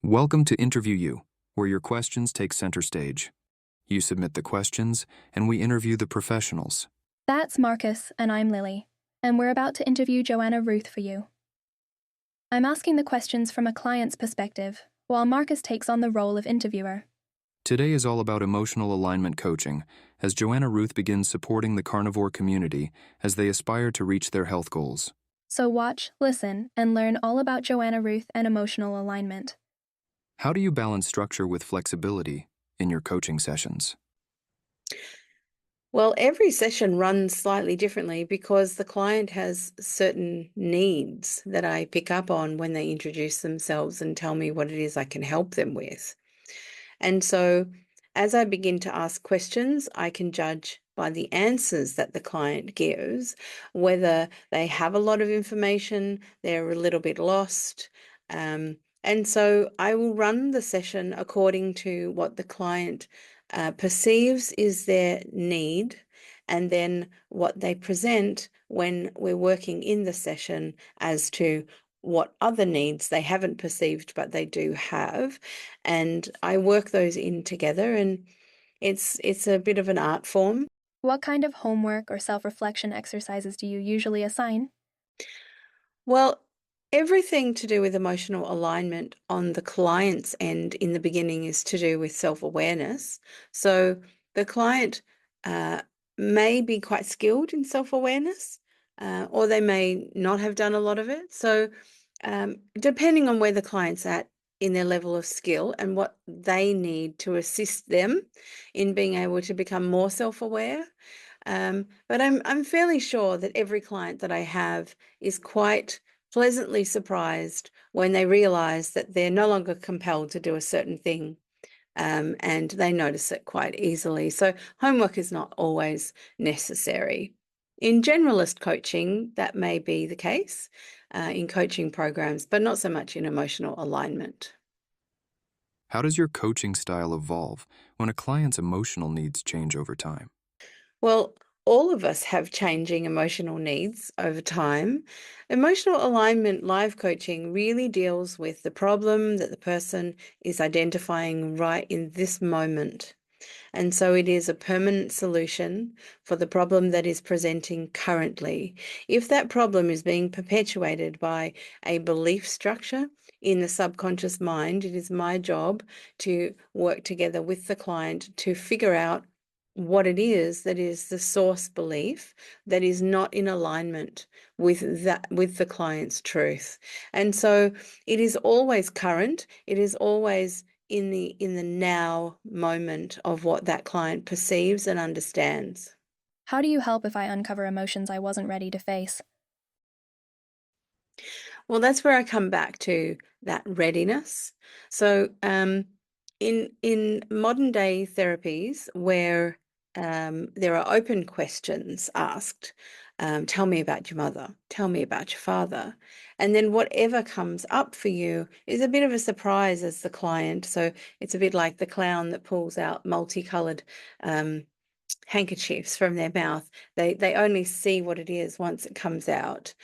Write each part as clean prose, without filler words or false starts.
Welcome to InterviewU, where your questions take center stage. You submit the questions, and we interview the professionals. That's Marcus, and I'm Lily, and we're about to interview Joanna Ruth for you. I'm asking the questions from a client's perspective, while Marcus takes on the role of interviewer. Today is all about emotional alignment coaching, as Joanna Ruth begins supporting the carnivore community as they aspire to reach their health goals. So watch, listen, and learn all about Joanna Ruth and emotional alignment. How do you balance structure with flexibility in your coaching sessions? Well, every session runs slightly differently because the client has certain needs that I pick up on when they introduce themselves and tell me what it is I can help them with. And so as I begin to ask questions, I can judge by the answers that the client gives, whether they have a lot of information, they're a little bit lost. And so I will run the session according to what the client perceives is their need, and then what they present when we're working in the session as to what other needs they haven't perceived but they do have. And I work those in together, and it's a bit of an art form. What kind of homework or self-reflection exercises do you usually assign? Well, everything to do with emotional alignment on the client's end in the beginning is to do with self-awareness. So the client may be quite skilled in self-awareness, or they may not have done a lot of it. So depending on where the client's at in their level of skill and what they need to assist them in being able to become more self-aware. But I'm fairly sure that every client that I have is quite pleasantly surprised when they realize that they're no longer compelled to do a certain thing, and they notice it quite easily. So homework is not always necessary. In generalist coaching, that may be the case in coaching programs, but not so much in emotional alignment. How does your coaching style evolve when a client's emotional needs change over time? Well, all of us have changing emotional needs over time. Emotional alignment live coaching really deals with the problem that the person is identifying right in this moment. And so it is a permanent solution for the problem that is presenting currently. If that problem is being perpetuated by a belief structure in the subconscious mind, it is my job to work together with the client to figure out what it is that is the source belief that is not in alignment with the client's truth. And so it is always current. It is always in the now moment of what that client perceives and understands. How do you help if I uncover emotions I wasn't ready to face? Well, that's where I come back to that readiness. So in modern day therapies where there are open questions asked, tell me about your mother, tell me about your father. And then whatever comes up for you is a bit of a surprise as the client. So it's a bit like the clown that pulls out multicolored handkerchiefs from their mouth. They only see what it is once it comes out.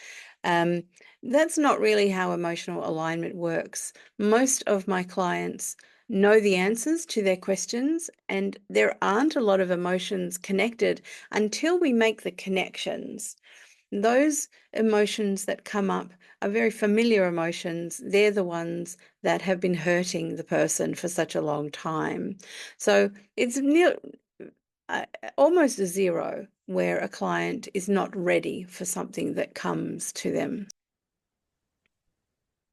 That's not really how emotional alignment works. Most of my clients know the answers to their questions, and there aren't a lot of emotions connected until we make the connections. Those emotions that come up are very familiar emotions. They're the ones that have been hurting the person for such a long time. So it's almost a zero where a client is not ready for something that comes to them.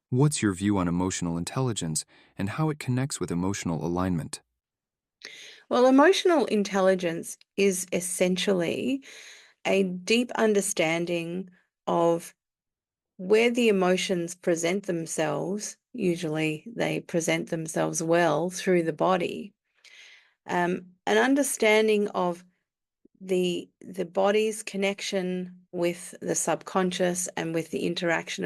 What's your view on emotional intelligence and how it connects with emotional alignment? Well, emotional intelligence is essentially a deep understanding of where the emotions present themselves. Usually they present themselves well through the body. An understanding of the body's connection with the subconscious and with the interaction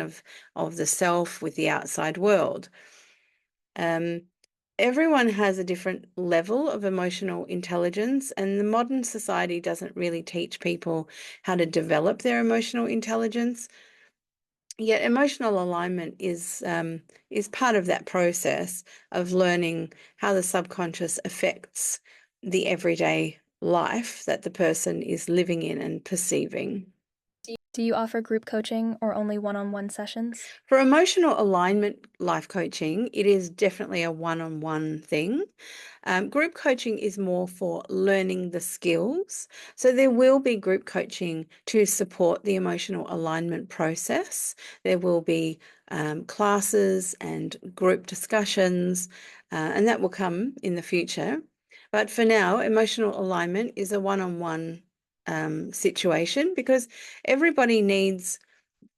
of the self with the outside world. Everyone has a different level of emotional intelligence, and the modern society doesn't really teach people how to develop their emotional intelligence. Yet emotional alignment is part of that process of learning how the subconscious affects the everyday life that the person is living in and perceiving. Do you offer group coaching or only one-on-one sessions? For emotional alignment life coaching, it is definitely a one-on-one thing. Group coaching is more for learning the skills. So there will be group coaching to support the emotional alignment process. There will be classes and group discussions, and that will come in the future. But for now, emotional alignment is a one-on-one situation because everybody needs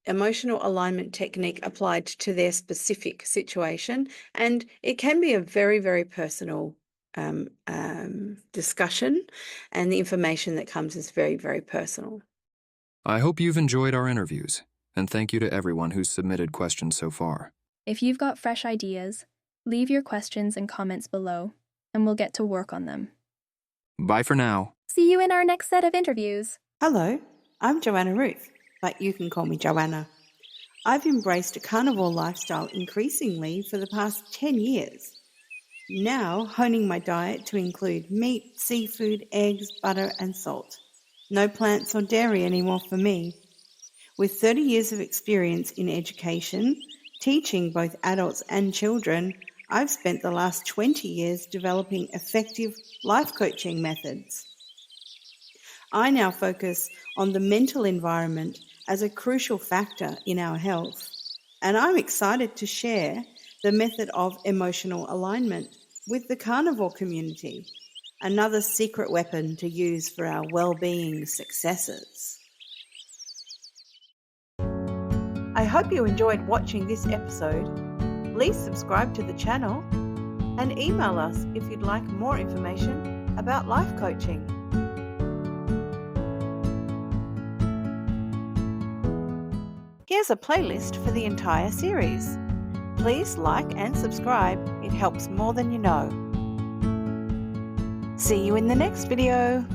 emotional alignment technique applied to their specific situation, and it can be a very, very personal discussion, and the information that comes is very, very personal. I hope you've enjoyed our interviews, and thank you to everyone who's submitted questions so far. If you've got fresh ideas, leave your questions and comments below, and we'll get to work on them. Bye for now. See you in our next set of interviews. Hello, I'm Joanna Ruth, but you can call me Joanna. I've embraced a carnivore lifestyle increasingly for the past 10 years. Now honing my diet to include meat, seafood, eggs, butter and salt. No plants or dairy anymore for me. With 30 years of experience in education, teaching both adults and children, I've spent the last 20 years developing effective life coaching methods. I now focus on the mental environment as a crucial factor in our health, and I'm excited to share the method of emotional alignment with the carnivore community, another secret weapon to use for our well-being successes. I hope you enjoyed watching this episode. Please subscribe to the channel and email us if you'd like more information about life coaching. Here's a playlist for the entire series. Please like and subscribe, it helps more than you know. See you in the next video.